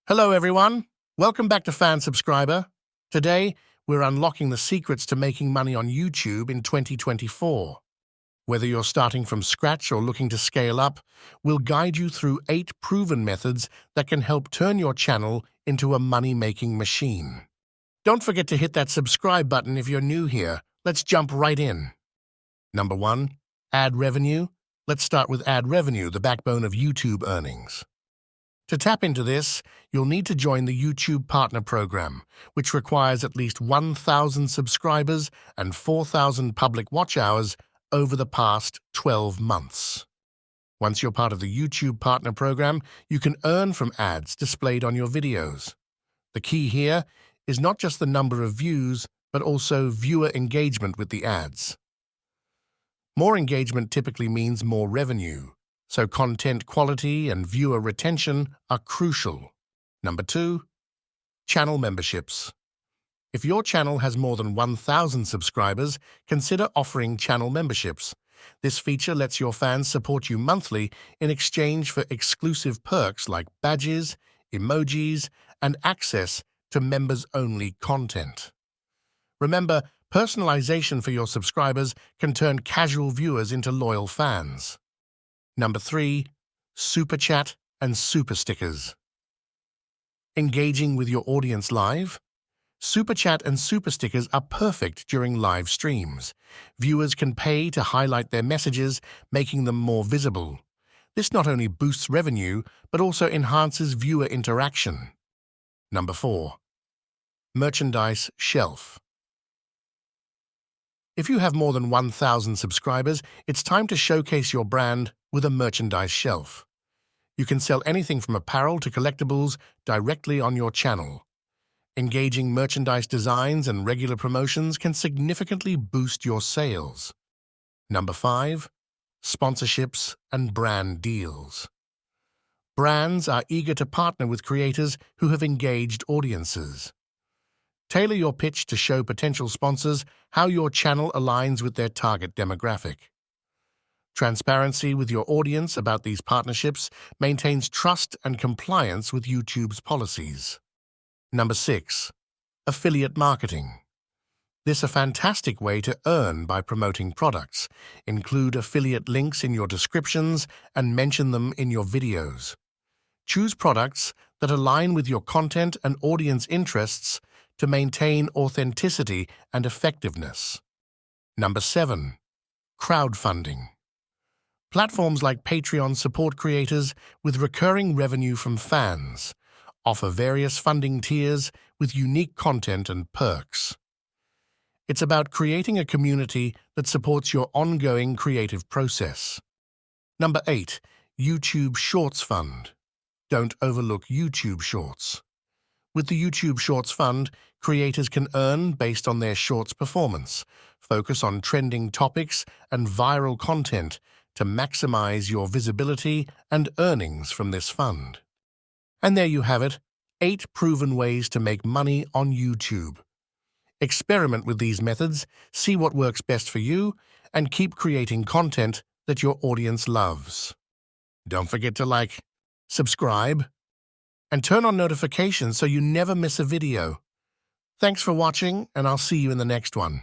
Hello everyone, welcome back to Fan Subscriber. Today, we're unlocking the secrets to making money on YouTube in 2024. Whether you're starting from scratch or looking to scale up, we'll guide you through 8 proven methods that can help turn your channel into a money-making machine. Don't forget to hit that subscribe button if you're new here. Let's jump right in. Number 1, ad revenue. Let's start with ad revenue, the backbone of YouTube earnings. To tap into this, you'll need to join the YouTube Partner Program, which requires at least 1,000 subscribers and 4,000 public watch hours over the past 12 months. Once you're part of the YouTube Partner Program, you can earn from ads displayed on your videos. The key here is not just the number of views, but also viewer engagement with the ads. More engagement typically means more revenue, so content quality and viewer retention are crucial. Number 2, channel memberships. If your channel has more than 1,000 subscribers, consider offering channel memberships. This feature lets your fans support you monthly in exchange for exclusive perks like badges, emojis, and access to members-only content. Remember, personalization for your subscribers can turn casual viewers into loyal fans. Number 3, Super Chat and Super Stickers. Engaging with your audience live? Super Chat and Super Stickers are perfect during live streams. Viewers can pay to highlight their messages, making them more visible. This not only boosts revenue, but also enhances viewer interaction. Number 4, merchandise shelf. If you have more than 1,000 subscribers, it's time to showcase your brand with a merchandise shelf. You can sell anything from apparel to collectibles directly on your channel. Engaging merchandise designs and regular promotions can significantly boost your sales. Number 5, sponsorships and brand deals. Brands are eager to partner with creators who have engaged audiences. Tailor your pitch to show potential sponsors how your channel aligns with their target demographic. Transparency with your audience about these partnerships maintains trust and compliance with YouTube's policies. Number 6, affiliate marketing. This is a fantastic way to earn by promoting products. Include affiliate links in your descriptions and mention them in your videos. Choose products that align with your content and audience interests to maintain authenticity and effectiveness. Number 7, crowdfunding. Platforms like Patreon support creators with recurring revenue from fans, offer various funding tiers with unique content and perks. It's about creating a community that supports your ongoing creative process. Number 8, YouTube Shorts Fund. Don't overlook YouTube Shorts. With the YouTube Shorts Fund, creators can earn based on their shorts performance, focus on trending topics and viral content to maximize your visibility and earnings from this fund. And there you have it, 8 proven ways to make money on YouTube. Experiment with these methods, see what works best for you, and keep creating content that your audience loves. Don't forget to like, subscribe, and turn on notifications so you never miss a video. Thanks for watching, and I'll see you in the next one.